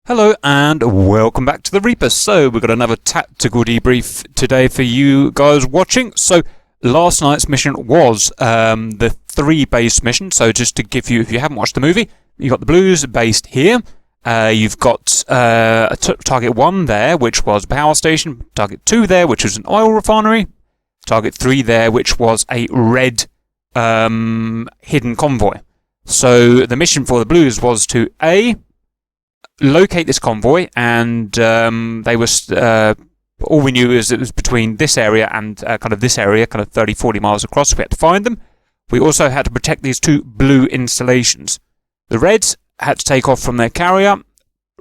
Hello and welcome back to the Reaper. So we've got another tactical debrief today for you guys watching. So last night's mission was the 3-base mission. So just to give you, if you haven't watched the movie, you've got the Blues based here. You've got target 1 there, which was a power station. Target 2 there, which was an oil refinery. Target 3 there, which was a red hidden convoy. So the mission for the Blues was to locate this convoy, and they were all we knew is it was between this area and kind of this area, kind of 30-40 miles across. We had to find them. We also had to protect these 2 blue installations. The Reds had to take off from their carrier,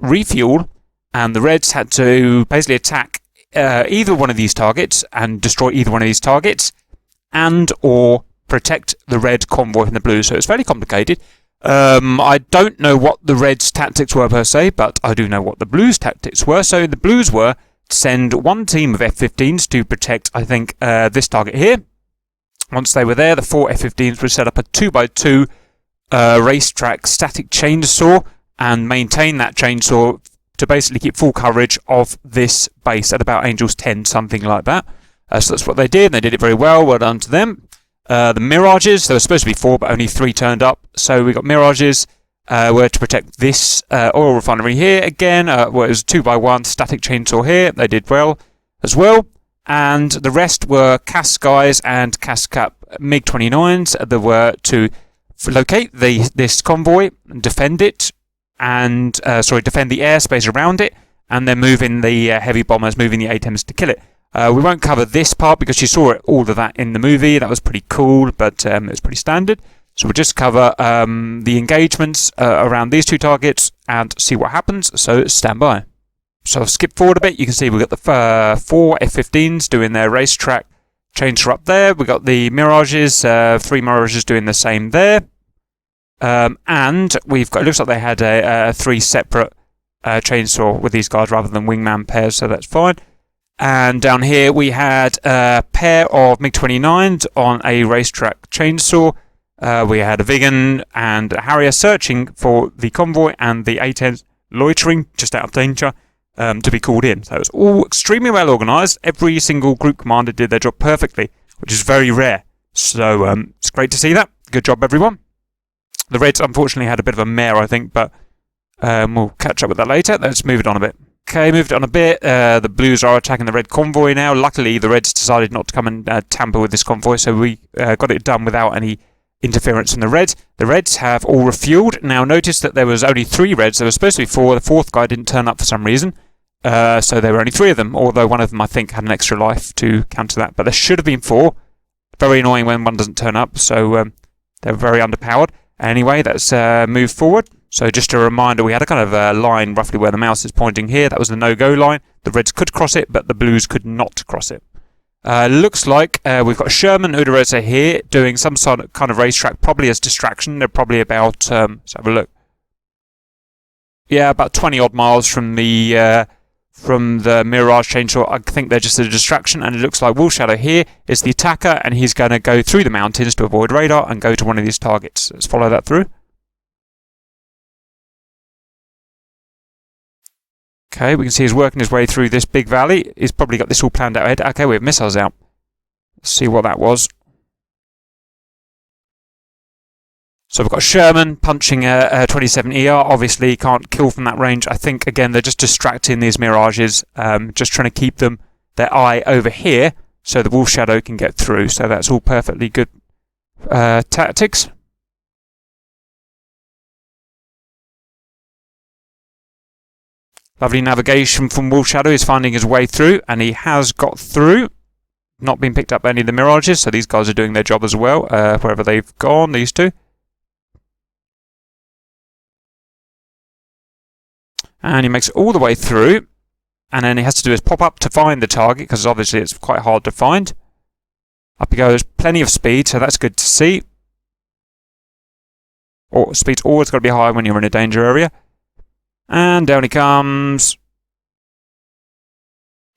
refuel, and the Reds had to basically attack either one of these targets and destroy either one of these targets, and or protect the red convoy from the blue. So it's fairly complicated. I don't know what the Reds' tactics were per se, but I do know what the Blues' tactics were. So the Blues were to send one team of F-15s to protect, I think, this target here. Once they were there, the 4 F-15s would set up a 2x2 racetrack static chainsaw and maintain that chainsaw to basically keep full coverage of this base at about Angels 10, something like that. So that's what they did, and they did it very well. Well done to them. The Mirages, there were supposed to be 4, but only 3 turned up. So we got Mirages, were to protect this oil refinery here. Again, it was 2x1 static chainsaw here. They did well as well. And the rest were Cascais and Cascap MiG-29s that were to locate this convoy and defend it, and defend the airspace around it, and then move in the heavy bombers, moving the ATEMs to kill it. We won't cover this part because you saw all of that in the movie. That was pretty cool, but it was pretty standard. So we'll just cover the engagements around these 2 targets and see what happens. So stand by. So I'll skip forward a bit. You can see we've got the 4 F-15s doing their racetrack chainsaw up there. We've got the Mirages, 3 Mirages doing the same there. And we've got, it looks like they had 3 separate chainsaw with these guys rather than wingman pairs, so that's fine. And down here we had a pair of MiG-29s on a racetrack chainsaw. We had a Vigan and a Harrier searching for the convoy, and the A-10s loitering just out of danger to be called in. So it was all extremely well organised. Every single group commander did their job perfectly, which is very rare. So it's great to see that. Good job, everyone. The Reds unfortunately had a bit of a mare, I think, but we'll catch up with that later. Let's move it on a bit. Okay, moved on a bit. The Blues are attacking the red convoy now. Luckily, the Reds decided not to come and tamper with this convoy, so we got it done without any interference from the Reds. The Reds have all refueled. Now, notice that there was only 3 Reds. There was supposed to be 4. The 4th guy didn't turn up for some reason. So there were only 3 of them, although one of them, I think, had an extra life to counter that. But there should have been 4. Very annoying when one doesn't turn up, so they're very underpowered. Anyway, let's move forward. So just a reminder, we had a kind of a line roughly where the mouse is pointing here. That was the no-go line. The Reds could cross it, but the Blues could not cross it. Looks like we've got Sherman Udereza here doing some sort of kind of racetrack, probably as distraction. They're probably about, let's have a look. Yeah, about 20-odd miles from the Mirage chainsaw. I think they're just a distraction, and it looks like Wolf Shadow here is the attacker, and he's going to go through the mountains to avoid radar and go to one of these targets. Let's follow that through. Okay, we can see he's working his way through this big valley. He's probably got this all planned out ahead. Okay, we have missiles out. Let's see what that was. So we've got Sherman punching a 27 ER. Obviously, can't kill from that range. I think, again, they're just distracting these Mirages, just trying to keep their eye over here so the Wolf Shadow can get through. So that's all perfectly good tactics. Lovely navigation from Wolf Shadow. He's finding his way through, and he has got through. Not been picked up by any of the Mirages, so these guys are doing their job as well, wherever they've gone, these 2. And he makes it all the way through, and then he has to do his pop-up to find the target, because obviously it's quite hard to find. Up he goes, plenty of speed, so that's good to see. Speed's always got to be high when you're in a danger area. And down he comes.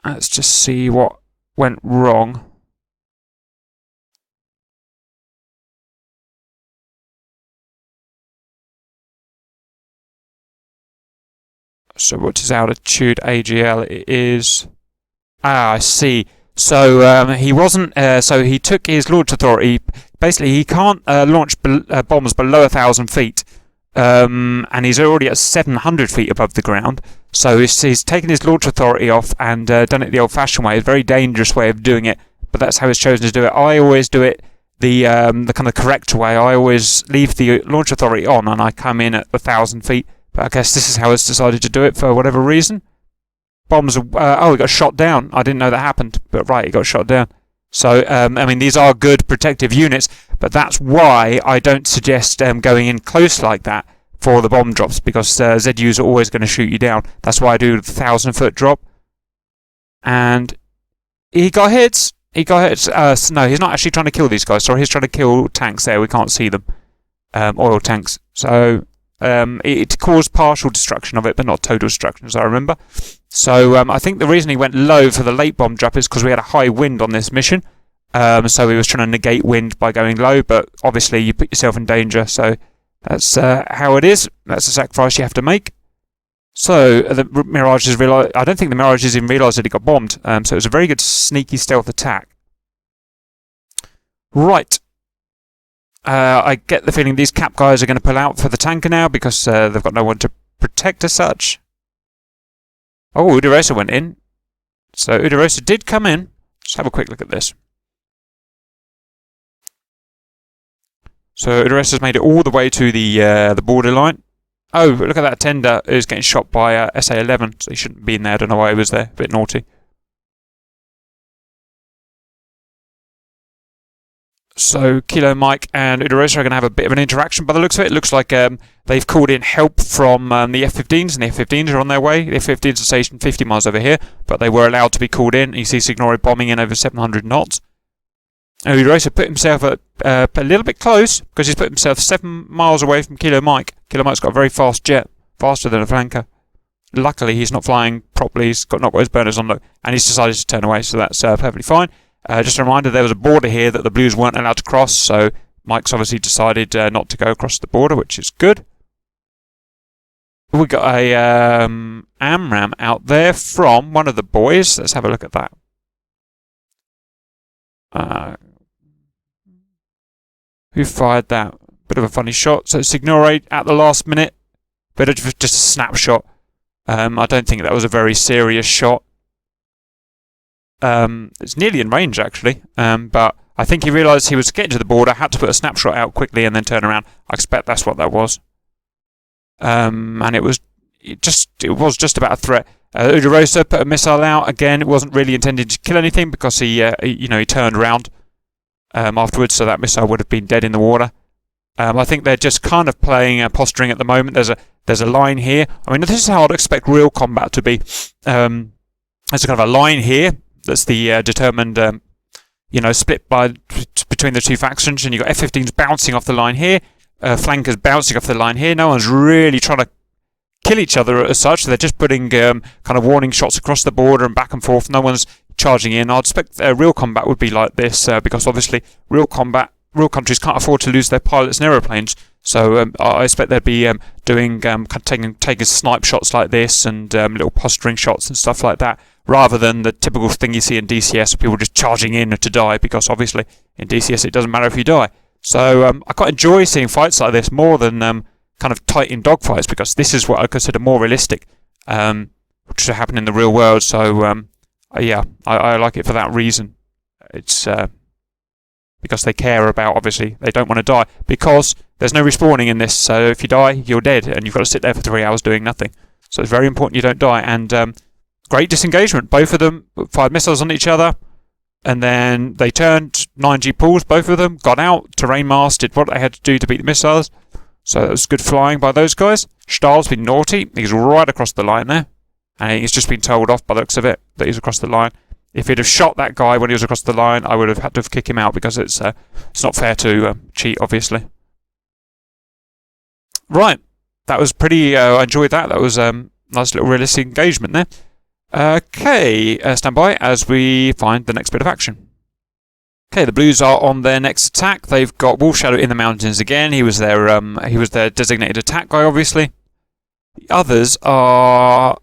Let's just see what went wrong. So what's his altitude AGL? It is... I see. So he wasn't... so he took his launch authority... Basically, he can't launch bombs below 1,000 feet. And he's already at 700 feet above the ground. So he's taken his launch authority off and done it the old-fashioned way. It's a very dangerous way of doing it, but that's how he's chosen to do it. I always do it the kind of correct way. I always leave the launch authority on and I come in at 1,000 feet. But I guess this is how he's decided to do it for whatever reason. Bombs are... oh, he got shot down. I didn't know that happened, but right, he got shot down. So, I mean, these are good protective units, but that's why I don't suggest going in close like that for the bomb drops, because ZUs are always going to shoot you down. That's why I do the 1,000-foot drop. And he got hits. He got hits. No, he's not actually trying to kill these guys. Sorry, he's trying to kill tanks there. We can't see them. Oil tanks. So, it caused partial destruction of it, but not total destruction, as I remember. So I think the reason he went low for the late bomb drop is because we had a high wind on this mission. So he was trying to negate wind by going low, but obviously you put yourself in danger. So that's how it is. That's a sacrifice you have to make. So the Mirages realised... I don't think the Mirages even realised that he got bombed. So it was a very good sneaky stealth attack. Right. I get the feeling these cap guys are going to pull out for the tanker now because they've got no one to protect as such. Oh, Udarosa went in. So Udarosa did come in. Let's have a quick look at this. So Udarosa's made it all the way to the borderline. Oh, look at that tender who's getting shot by SA-11. So he shouldn't be in there. I don't know why he was there. A bit naughty. So Kilo Mike and Udarosa are going to have a bit of an interaction by the looks of it. It looks like they've called in help from the F-15s, and the F-15s are on their way. The F-15s are stationed 50 miles over here, but they were allowed to be called in. You see Signori bombing in over 700 knots. And Udarosa put himself a little bit close, because he's put himself 7 miles away from Kilo Mike. Kilo Mike's got a very fast jet, faster than a flanker. Luckily, he's not flying properly. He's not got his burners on low, and he's decided to turn away, so that's perfectly fine. Just a reminder, there was a border here that the Blues weren't allowed to cross, so Mike's obviously decided not to go across the border, which is good. We got a AMRAAM out there from one of the boys. Let's have a look at that. Who fired that? Bit of a funny shot. So Signore at the last minute. Bit of just a snapshot. I don't think that was a very serious shot. It's nearly in range actually, but I think he realised he was getting to the border, had to put a snapshot out quickly and then turn around. I expect that's what that was. And it was just about a threat. Udarosa put a missile out again. It wasn't really intended to kill anything because he turned around afterwards, so that missile would have been dead in the water. I think they're just kind of playing posturing at the moment. There's a line here. I mean, this is how I'd expect real combat to be. There's a kind of a line here. That's the determined, split between the two factions, and you've got F-15s bouncing off the line here, flankers bouncing off the line here. No one's really trying to kill each other as such. They're just putting kind of warning shots across the border and back and forth. No one's charging in. I'd expect real combat would be like this because obviously real countries can't afford to lose their pilots and aeroplanes. So I expect they'd be taking snipe shots like this and little posturing shots and stuff like that, rather than the typical thing you see in DCS, people just charging in to die, because obviously in DCS it doesn't matter if you die. So I quite enjoy seeing fights like this more than kind of tight in dogfights, because this is what I consider more realistic, which should happen in the real world. So yeah, I like it for that reason. It's because they care about, obviously, they don't want to die, because there's no respawning in this, so if you die, you're dead, and you've got to sit there for 3 hours doing nothing. So it's very important you don't die, and great disengagement. Both of them fired missiles on each other, and then they turned 9G pools, both of them, got out, terrain masked, did what they had to do to beat the missiles. So that was good flying by those guys. Stahl's been naughty. He's right across the line there, and he's just been told off by the looks of it that he's across the line. If he'd have shot that guy when he was across the line, I would have had to kick him out, because it's not fair to cheat, obviously. Right, that was pretty... I enjoyed that. That was nice little realistic engagement there. Okay, stand by as we find the next bit of action. Okay, the Blues are on their next attack. They've got Wolf Shadow in the mountains again. He was their designated attack guy, obviously. The others are...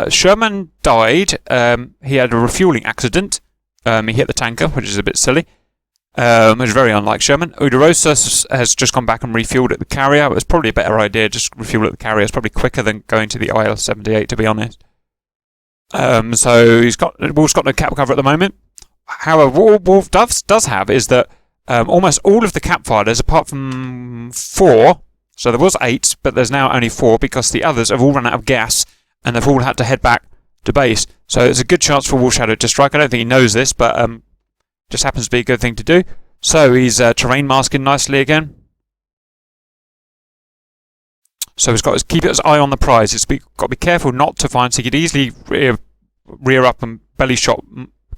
Sherman died. He had a refueling accident. He hit the tanker, which is a bit silly. Which is very unlike Sherman. Uderosa has just gone back and refueled at the carrier. It was probably a better idea, just refuel at the carrier. It's probably quicker than going to the IL-78, to be honest. So Wolf's got no cap cover at the moment. However, what Wolf does have is that almost all of the cap fighters, apart from 4, so there was 8, but there's now only 4 because the others have all run out of gas and they've all had to head back to base. So it's a good chance for Wolf Shadow to strike. I don't think he knows this, but just happens to be a good thing to do. So he's terrain masking nicely again. So he's got to keep his eye on the prize. He's got to be careful not to find. So he could easily rear up and belly shot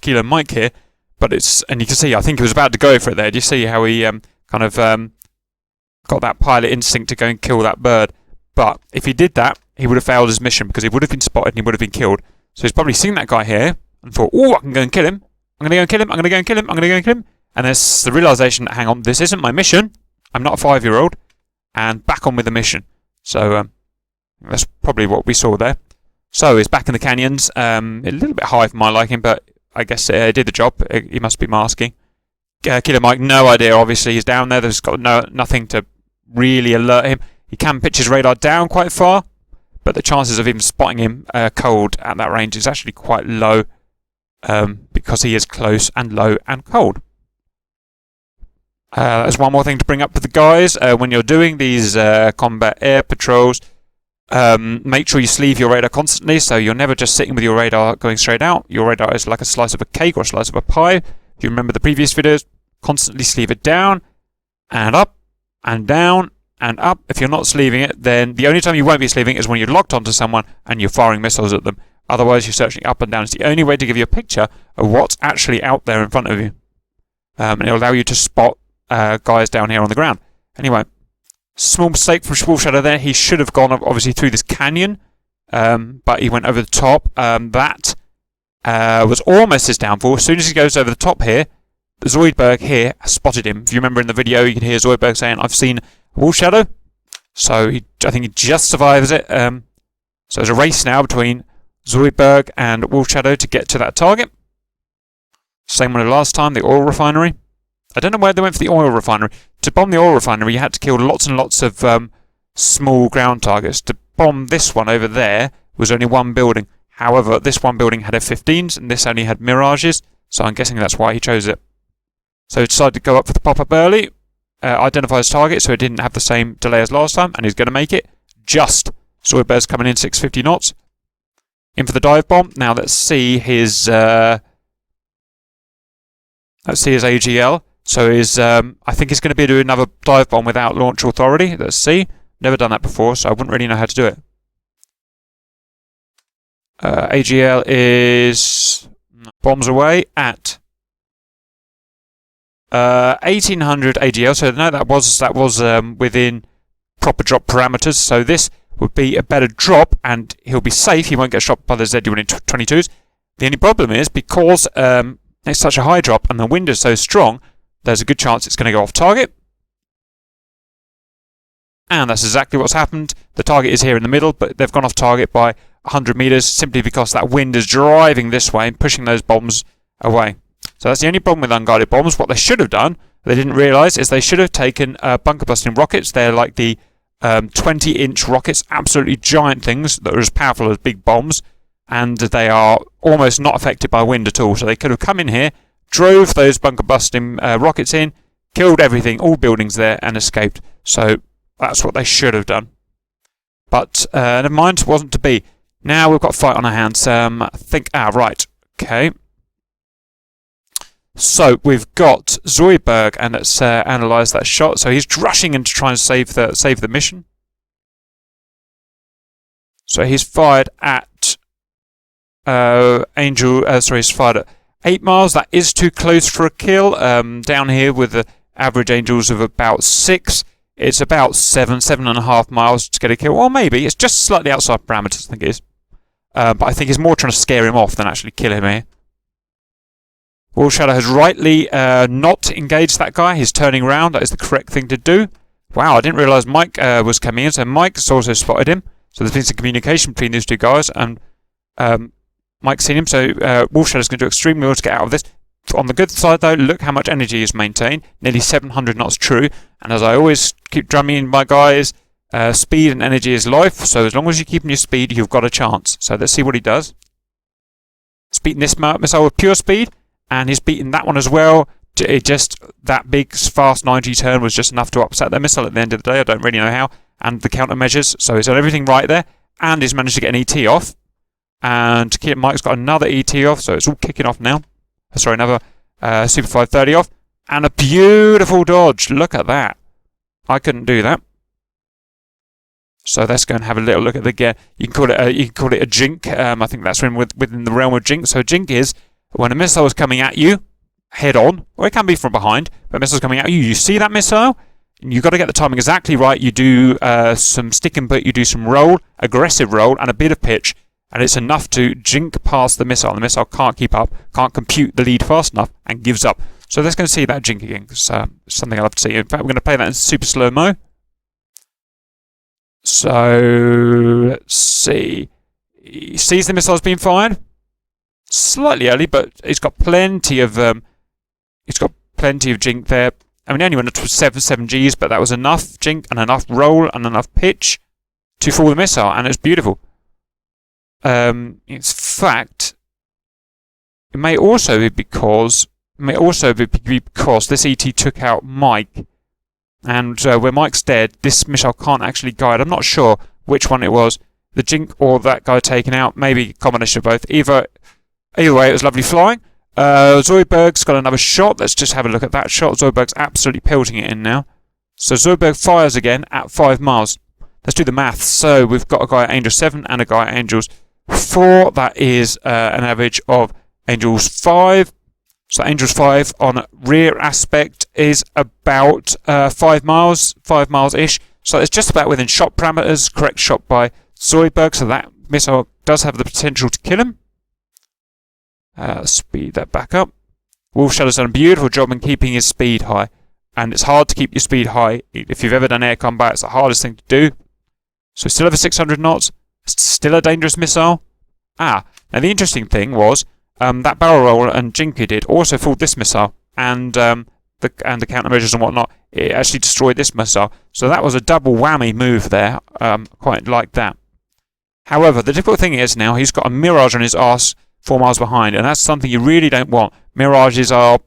Kilo Mike here, but and you can see I think he was about to go for it there. Do you see how he kind of got that pilot instinct to go and kill that bird? But if he did that, he would have failed his mission because he would have been spotted and he would have been killed. So he's probably seen that guy here and thought, oh, I can go and kill him. I'm going to go and kill him. I'm going to go and kill him. I'm going to go and kill him. And there's the realization that, hang on, this isn't my mission. I'm not a 5-year-old. And back on with the mission. So that's probably what we saw there. So he's back in the canyons. A little bit high for my liking, but I guess it did the job. He must be masking. Killer Mike, no idea. Obviously, he's down there. There's got nothing to really alert him. He can pitch his radar down quite far, but the chances of him spotting him cold at that range is actually quite low because he is close and low and cold. There's one more thing to bring up with the guys. When you're doing these combat air patrols, make sure you sleeve your radar constantly, so you're never just sitting with your radar going straight out. Your radar is like a slice of a cake or a slice of a pie. If you remember the previous videos, constantly sleeve it down and up and down and up. If you're not sleeving it, then the only time you won't be sleeving it is when you're locked onto someone and you're firing missiles at them. Otherwise, you're searching up and down. It's the only way to give you a picture of what's actually out there in front of you. And it'll allow you to spot guys down here on the ground. Anyway, small mistake from Wolf Shadow there. He should have gone obviously through this canyon, but he went over the top. That was almost his downfall. As soon as he goes over the top here, Zoidberg here spotted him. If you remember in the video, you can hear Zoidberg saying, I've seen Wolf Shadow. So I think he just survives it. So there's a race now between Zoidberg and Wolf Shadow to get to that target. Same one as last time, the oil refinery. I don't know where they went for the oil refinery. To bomb the oil refinery, you had to kill lots and lots of small ground targets. To bomb this one over there was only one building. However, this one building had F-15s and this only had Mirages, so I'm guessing that's why he chose it. So he decided to go up for the pop-up early, identify his target so it didn't have the same delay as last time, and he's going to make it. Just. Zoidberg's coming in 650 knots. In for the dive bomb. Now let's see his AGL. So I think he's going to be doing another dive bomb without launch authority. Let's see. Never done that before, so I wouldn't really know how to do it. AGL is bombs away at 1800 AGL. So no, that was within proper drop parameters. So this would be a better drop, and he'll be safe. He won't get shot by the ZU-22s. The only problem is because it's such a high drop and the wind is so strong, there's a good chance it's going to go off target. And that's exactly what's happened. The target is here in the middle, but they've gone off target by 100 meters simply because that wind is driving this way and pushing those bombs away. So that's the only problem with unguided bombs. What they should have done, they didn't realize, is they should have taken bunker busting rockets. They're like the 20-inch rockets, absolutely giant things that are as powerful as big bombs, and they are almost not affected by wind at all. So they could have come in here, drove those bunker busting rockets in, killed everything, all buildings there, and escaped. So that's what they should have done. But never mind, wasn't to be. Now we've got a fight on our hands. I think, right, okay. So we've got Zoidberg, and let's analyse that shot. So he's rushing in to try and save the mission. So he's fired at he's fired at 8 miles. That is too close for a kill. Down here with the average Angels of about 6, it's about 7.5 miles to get a kill. Or maybe it's just slightly outside parameters, I think it is. But I think it's more trying to scare him off than actually kill him here. Wolf Shadow has rightly not engaged that guy. He's turning around. That is the correct thing to do. Wow, I didn't realise Mike was coming in, so Mike's also spotted him. So there's been some communication between these two guys, and Mike's seen him, so Wolfshadow's going to do extremely well to get out of this. On the good side, though, look how much energy is maintained. Nearly 700 knots true. And as I always keep drumming in my guys, speed and energy is life. So as long as you're keeping your speed, you've got a chance. So let's see what he does. He's beating this missile with pure speed, and he's beating that one as well. That big, fast 90 turn was just enough to upset their missile at the end of the day. I don't really know how. And the countermeasures. So he's done everything right there. And he's managed to get an ET off. And Mike's got another ET off, so it's all kicking off now. Sorry, another Super 530 off. And a beautiful dodge. Look at that. I couldn't do that. So let's go and have a little look at the gear. You can call it a jink. I think that's within the realm of jink. So jink is when a missile is coming at you head on, or it can be from behind, but a missile's coming at you. You see that missile, and you've got to get the timing exactly right. You do some stick input, you do some roll, aggressive roll, and a bit of pitch. And it's enough to jink past the missile. The missile can't keep up, can't compute the lead fast enough, and gives up. So let's go and see that jink again, because it's something I love to see. In fact, we're going to play that in super slow-mo. So, let's see. He sees the missiles being fired. Slightly early, but he's got plenty of jink there. I mean, only went to 7 Gs, but that was enough jink and enough roll and enough pitch to fool the missile, and it's beautiful. In fact, it may also be because this ET took out Mike, and where Mike's dead, this missile can't actually guide. I'm not sure which one it was, the jink or that guy taken out. Maybe a combination of both. Either way, it was lovely flying. Zoidberg's got another shot. Let's just have a look at that shot. Zoidberg's absolutely pelting it in now. So Zoidberg fires again at 5 miles. Let's do the maths. So we've got a guy at Angels 7 and a guy at Angels 4. That is an average of Angels 5. So Angels 5 on rear aspect is about 5 miles, 5 miles-ish. So it's just about within shot parameters. Correct shot by Zoidberg. So that missile does have the potential to kill him. Speed that back up. Wolfshadow's done a beautiful job in keeping his speed high. And it's hard to keep your speed high. If you've ever done air combat, it's the hardest thing to do. So still over 600 knots. Still a dangerous missile. Now the interesting thing was that barrel roll and jink he did also fooled this missile, and the countermeasures and whatnot. It actually destroyed this missile. So that was a double whammy move there. Quite like that. However, the difficult thing is now he's got a Mirage on his arse 4 miles behind, and that's something you really don't want. Mirages are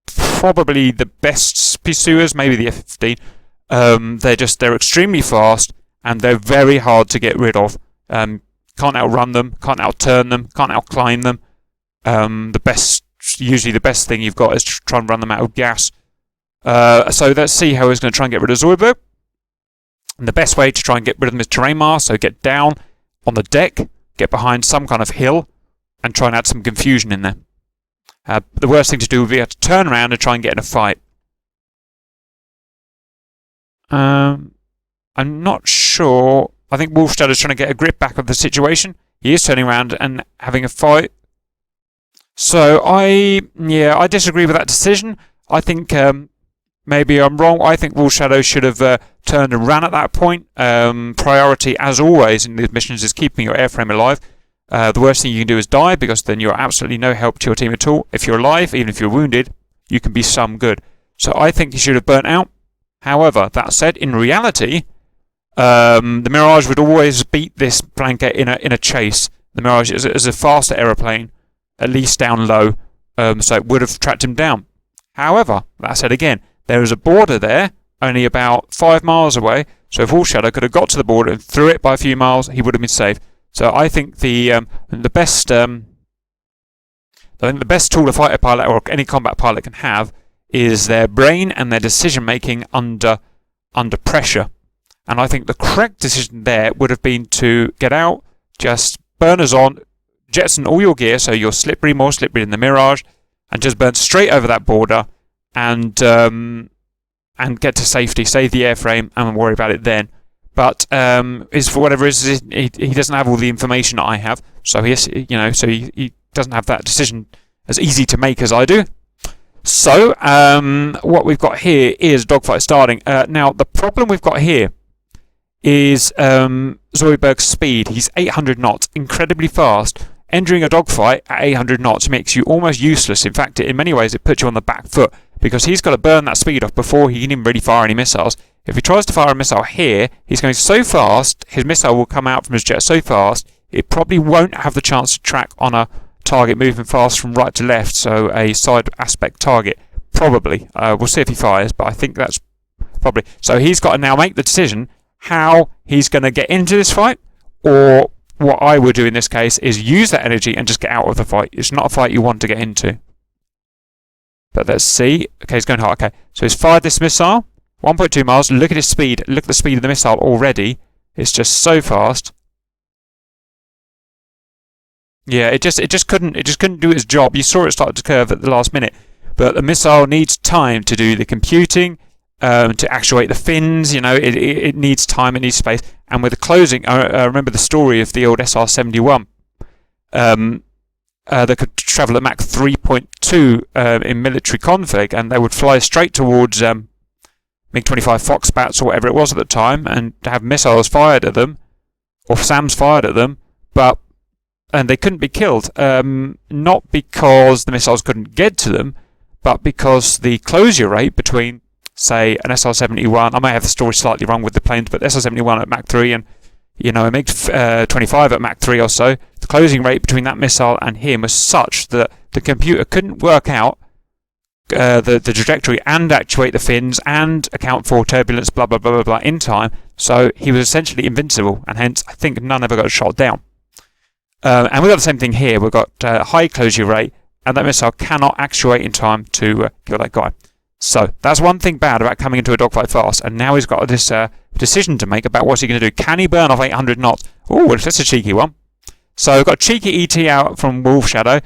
probably the best pursuers, maybe the F-15. They're extremely fast, and they're very hard to get rid of. Can't outrun them, can't outturn them, can't outclimb them. Usually the best thing you've got is to try and run them out of gas. So let's see how he's going to try and get rid of Zoidberg. And the best way to try and get rid of them is terrain mask, so get down on the deck, get behind some kind of hill, and try and add some confusion in there. The worst thing to do would be to turn around and try and get in a fight. I'm not sure. I think Wolfshadow's trying to get a grip back of the situation. He is turning around and having a fight. So I disagree with that decision. I think maybe I'm wrong. I think Wolfshadow should have turned and ran at that point. Priority, as always in these missions, is keeping your airframe alive. The worst thing you can do is die, because then you're absolutely no help to your team at all. If you're alive, even if you're wounded, you can be some good. So I think he should have burnt out. However, that said, in reality, the Mirage would always beat this flanker in a chase. The Mirage is a faster aeroplane, at least down low, so it would have tracked him down. However, that said again, there is a border there, only about 5 miles away, so if Wolfshadow could have got to the border and threw it by a few miles, he would have been safe. So I think the best tool a fighter pilot or any combat pilot can have is their brain and their decision making under pressure. And I think the correct decision there would have been to get out, just burners on, jettison all your gear, so you're more slippery than the Mirage, and just burn straight over that border and get to safety, save the airframe, and worry about it then. But for whatever reason, he doesn't have all the information that I have, so he doesn't have that decision as easy to make as I do. So, what we've got here is Dogfight starting. Now, the problem we've got here is Zoidberg's speed. He's 800 knots, incredibly fast. Entering a dogfight at 800 knots makes you almost useless. In fact, in many ways, it puts you on the back foot because he's got to burn that speed off before he can even really fire any missiles. If he tries to fire a missile here, he's going so fast, his missile will come out from his jet so fast, it probably won't have the chance to track on a target moving fast from right to left, so a side aspect target. Probably. We'll see if he fires, but I think that's probably... So he's got to now make the decision how he's going to get into this fight, or what I would do in this case is use that energy and just get out of the fight. It's not a fight you want to get into. But let's see. Okay, he's going hard. Okay, so he's fired this missile. 1.2 miles. Look at his speed. Look at the speed of the missile already. It's just so fast. Yeah, it just couldn't do its job. You saw it start to curve at the last minute. But the missile needs time to do the computing, to actuate the fins. You know, it needs time, it needs space. And with the closing, I remember the story of the old SR-71. They could travel at Mach 3.2 in military config, and they would fly straight towards MiG-25 Foxbats or whatever it was at the time, and have missiles fired at them, or SAMs fired at them, and they couldn't be killed. Not because the missiles couldn't get to them, but because the closure rate between, say, an SR-71, I may have the story slightly wrong with the planes, but the SR-71 at Mach 3 and, you know, a MiG-25 at Mach 3 or so, the closing rate between that missile and him was such that the computer couldn't work out the trajectory and actuate the fins and account for turbulence, blah, blah, blah, blah, blah, in time. So he was essentially invincible, and hence I think none ever got shot down. And we've got the same thing here. We've got high closure rate, and that missile cannot actuate in time to kill that guy. So that's one thing bad about coming into a dogfight fast, and now he's got this decision to make about what's he going to do. Can he burn off 800 knots? Oh, that's a cheeky one. So we've got a cheeky ET out from Wolf Shadow.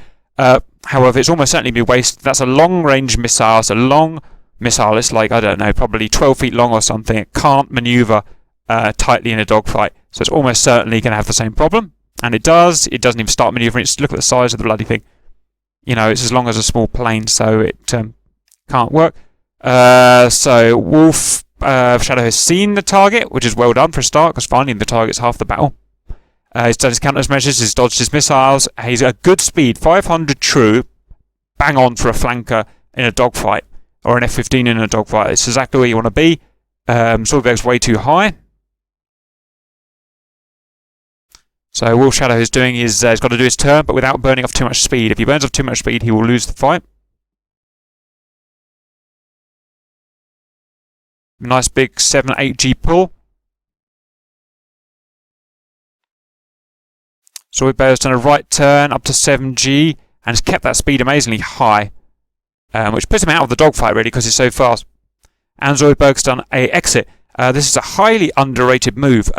However, it's almost certainly be wasted. That's a long-range missile. It's a long missile. It's like, I don't know, probably 12 feet long or something. It can't maneuver tightly in a dogfight. So it's almost certainly going to have the same problem. And it does. It doesn't even start maneuvering. Just look at the size of the bloody thing. You know, it's as long as a small plane, so it can't work. So Wolf Shadow has seen the target, which is well done for a start, because finding the target's half the battle. He's done his countermeasures, he's dodged his missiles. He's at good speed, 500 true, bang on for a flanker in a dogfight, or an F-15 in a dogfight. It's exactly where you want to be. Zoidberg's way too high. So Wolf Shadow is doing his, he's got to do his turn, but without burning off too much speed. If he burns off too much speed, he will lose the fight. Nice big 7-8G pull. Zoidberg's done a right turn up to 7G and has kept that speed amazingly high, which puts him out of the dogfight really because he's so fast. And Zoidberg's done a exit. This is a highly underrated move.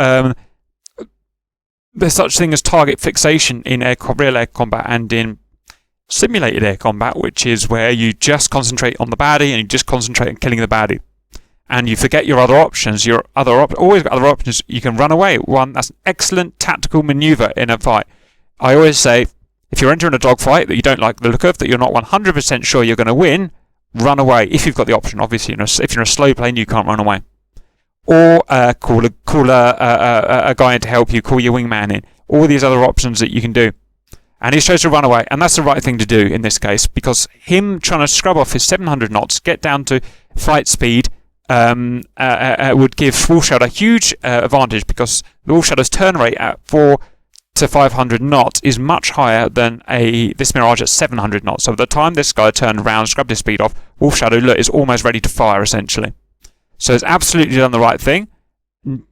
There's such thing as target fixation in real air combat and in simulated air combat, which is where you just concentrate on the baddie and you just concentrate on killing the baddie. And you forget your other options. Always got other options. You can run away. That's an excellent tactical maneuver in a fight. I always say, if you're entering a dogfight that you don't like the look of, that you're not 100% sure you're going to win, run away. If you've got the option, obviously. If you're in a slow plane, you can't run away. Or call a guy in to help you. Call your wingman in. All these other options that you can do. And he chose to run away. And that's the right thing to do in this case, because him trying to scrub off his 700 knots, get down to flight speed, would give Wolf Shadow a huge advantage, because the Wolf Shadow's turn rate at 400 to 500 knots is much higher than this Mirage at 700 knots. So by the time this guy turned around, scrubbed his speed off, Wolf Shadow is almost ready to fire essentially. So it's absolutely done the right thing.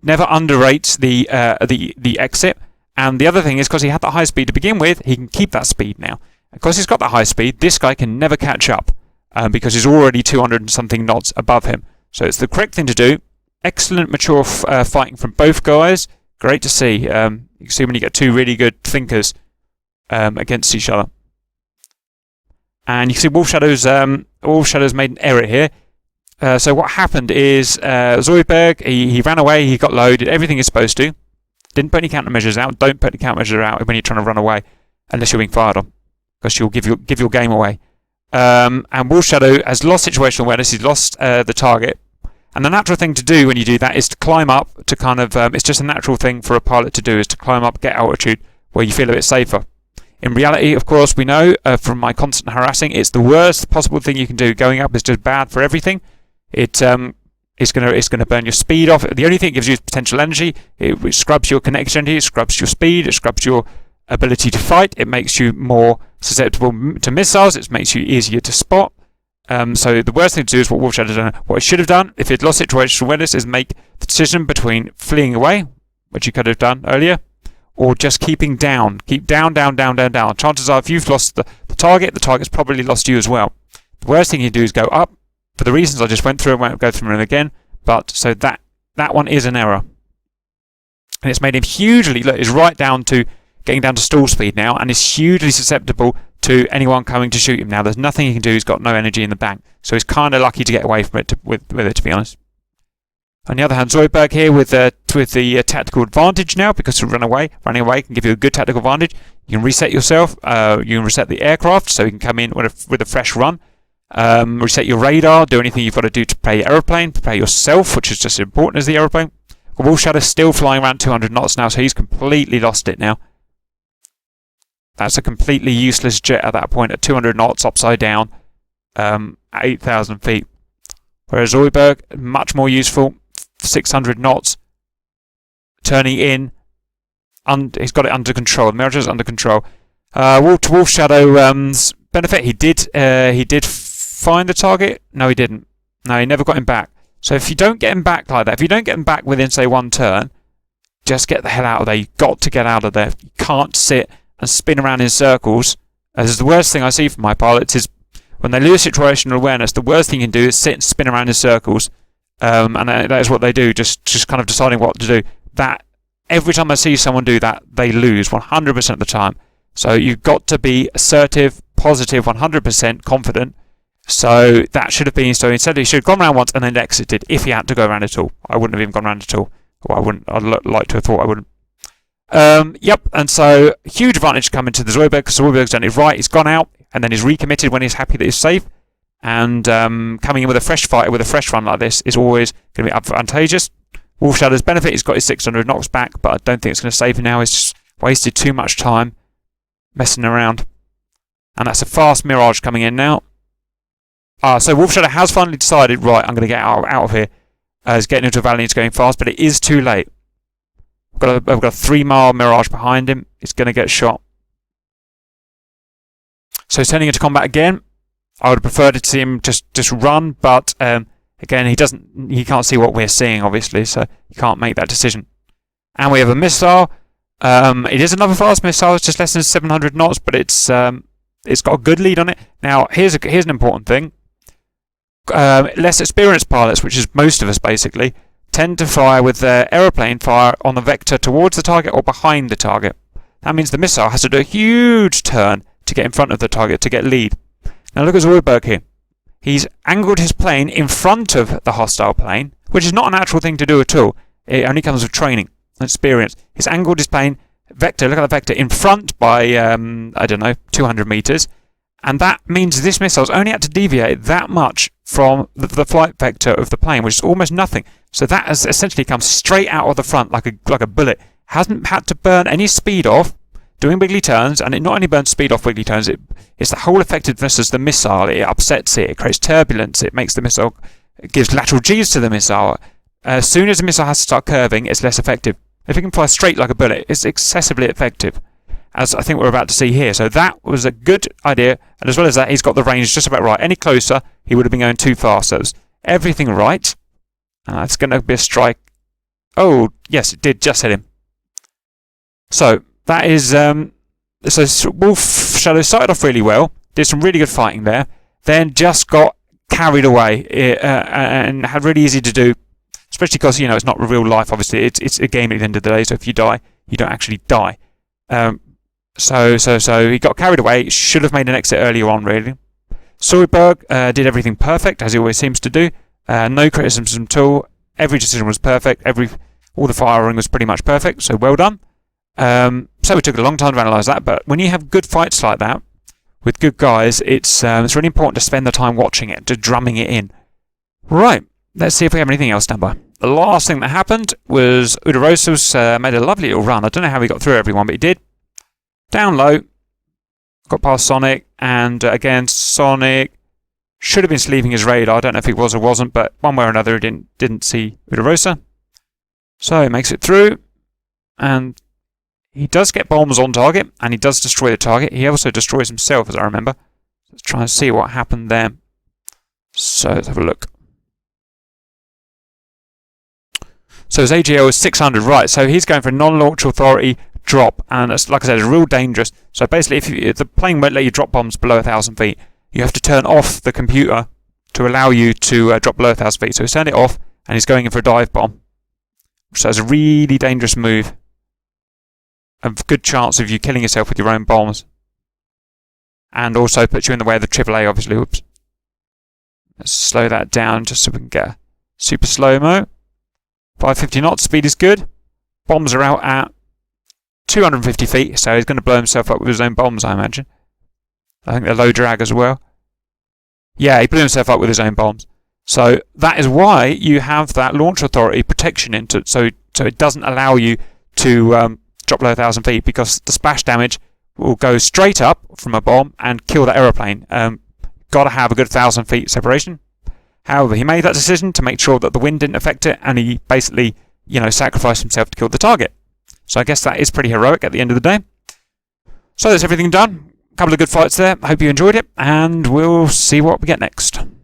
Never underrate the exit. And the other thing is, because he had that high speed to begin with, he can keep that speed now. Because he's got that high speed, this guy can never catch up, because he's already 200 and something knots above him. So it's the correct thing to do. Excellent mature fighting from both guys. Great to see. You can see when you get two really good thinkers against each other. And you can see Wolf Shadow's made an error here. So what happened is Zoidberg, he ran away, he got low, did everything he's supposed to. Didn't put any countermeasures out. Don't put any countermeasures out when you're trying to run away, unless you're being fired on, because you'll give your game away. And Wolf Shadow has lost situational awareness. He's lost the target. And the natural thing to do when you do that is to climb up to kind of... it's just a natural thing for a pilot to do, is to climb up, get altitude where you feel a bit safer. In reality, of course, we know from my constant harassing, it's the worst possible thing you can do. Going up is just bad for everything. It's gonna burn your speed off. The only thing it gives you is potential energy. It scrubs your kinetic energy. It scrubs your speed. It scrubs your ability to fight. It makes you more susceptible to missiles. It makes you easier to spot. So the worst thing to do is what Wolf Shadow done. What it should have done, if it lost situational awareness, is make the decision between fleeing away, which you could have done earlier, or just keeping down. Keep down, down, down, down, down. Chances are, if you've lost the target's probably lost you as well. The worst thing you do is go up, for the reasons I just went through. I won't go through them again, but so that one is an error. And it's made him hugely, look, it's right down to getting down to stall speed now, and is hugely susceptible to anyone coming to shoot him now. There's nothing he can do. He's got no energy in the bank. So he's kind of lucky to get away from it, with it, to be honest. On the other hand, Zoidberg here with the tactical advantage now, because running away can give you a good tactical advantage. You can reset yourself. You can reset the aircraft, so you can come in with a fresh run. Reset your radar. Do anything you've got to do to prepare your aeroplane. Prepare yourself, which is just as important as the aeroplane. Wolf Shadow's still flying around 200 knots now, so he's completely lost it now. That's a completely useless jet at that point at 200 knots, upside down, at 8,000 feet. Whereas Zoidberg, much more useful, 600 knots, turning in. He's got it under control. The Mirage is under control. Wolf Shadow's benefit, he did find the target. No, he didn't. No, he never got him back. So if you don't get him back like that, if you don't get him back within, say, one turn, just get the hell out of there. You've got to get out of there. You can't sit and spin around in circles. This is the worst thing I see from my pilots, is when they lose situational awareness, the worst thing you can do is sit and spin around in circles. And that is what they do, just kind of deciding what to do. That every time I see someone do that, they lose 100% of the time. So you've got to be assertive, positive, 100% confident. So that should have been, so instead he should have gone around once and then exited, if he had to go around at all. I wouldn't have even gone around at all. Well, I'd like to have thought I wouldn't. Yep, and so huge advantage coming to the Zoidberg, because Zoidberg's done it right. He's gone out and then he's recommitted when he's happy that he's safe. And coming in with a fresh fighter with a fresh run like this is always going to be advantageous. Wolf Shadow's benefit, he's got his 600 knocks back, but I don't think it's going to save him now. He's just wasted too much time messing around. And that's a fast Mirage coming in now. So Wolf Shadow has finally decided, right, I'm going to get out of here. He's getting into a valley, it's going fast, but it is too late. I've got a 3-mile Mirage behind him. It's going to get shot. So he's turning into combat again. I would have preferred to see him just run, but again, he can't see what we're seeing, obviously, so he can't make that decision. And we have a missile. It is another fast missile. It's just less than 700 knots, but it's got a good lead on it. Now, here's an important thing. Less experienced pilots, which is most of us basically, tend to fire with their aeroplane fire on the vector towards the target or behind the target. That means the missile has to do a huge turn to get in front of the target, to get lead. Now look at Zoidberg here. He's angled his plane in front of the hostile plane, which is not a natural thing to do at all. It only comes with training and experience. He's angled his plane, vector, look at the vector, in front by, I don't know, 200 meters. And that means this missile's only had to deviate that much from the flight vector of the plane, which is almost nothing. So that has essentially come straight out of the front like a bullet. Hasn't had to burn any speed off doing wiggly turns, and it not only burns speed off wiggly turns, it's the whole effectiveness of the missile. It upsets it, it creates turbulence, it makes the missile, it gives lateral G's to the missile. As soon as the missile has to start curving, it's less effective. If it can fly straight like a bullet, it's excessively effective, as I think we're about to see here. So that was a good idea, and as well as that, he's got the range just about right. Any closer, he would have been going too fast. So it was everything right. It's going to be a strike. Oh, yes, it did just hit him. So that is, so Wolf Shadow started off really well, did some really good fighting there, then just got carried away and had really easy to do, especially because, it's not real life, obviously. It's a game at the end of the day, so if you die, you don't actually die. So he got carried away, should have made an exit earlier on, really. Zoidberg did everything perfect, as he always seems to do. No criticism at all. Every decision was perfect. All the firing was pretty much perfect, so well done. So it took a long time to analyse that, but when you have good fights like that, with good guys, it's really important to spend the time watching it, to drumming it in. Right, let's see if we have anything else down by. The last thing that happened was Uderosa's made a lovely little run. I don't know how he got through everyone, but he did. Down low, got past Sonic, and again, Sonic should have been leaving his radar. I don't know if he was or wasn't, but one way or another, he didn't see Uderosa. So he makes it through, and he does get bombs on target, and he does destroy the target. He also destroys himself, as I remember. Let's try and see what happened there. So let's have a look. So his AGL is 600, right, so he's going for a non-launch authority drop, and it's, like I said, it's real dangerous. So basically, if the plane won't let you drop bombs below 1,000 feet, you have to turn off the computer to allow you to drop below 1,000 feet. So he's turned it off, and he's going in for a dive bomb. So it's a really dangerous move. A good chance of you killing yourself with your own bombs. And also puts you in the way of the AAA, obviously. Oops. Let's slow that down just so we can get a super slow-mo. 550 knots, speed is good. Bombs are out at 250 feet, so he's going to blow himself up with his own bombs, I imagine. I think they're low drag as well. Yeah, he blew himself up with his own bombs. So that is why you have that launch authority protection into it, so it doesn't allow you to drop below 1,000 feet, because the splash damage will go straight up from a bomb and kill that aeroplane. Got to have a good 1,000 feet separation. However, he made that decision to make sure that the wind didn't affect it, and he basically, sacrificed himself to kill the target. So I guess that is pretty heroic at the end of the day. So that's everything done. A couple of good fights there. I hope you enjoyed it, and we'll see what we get next.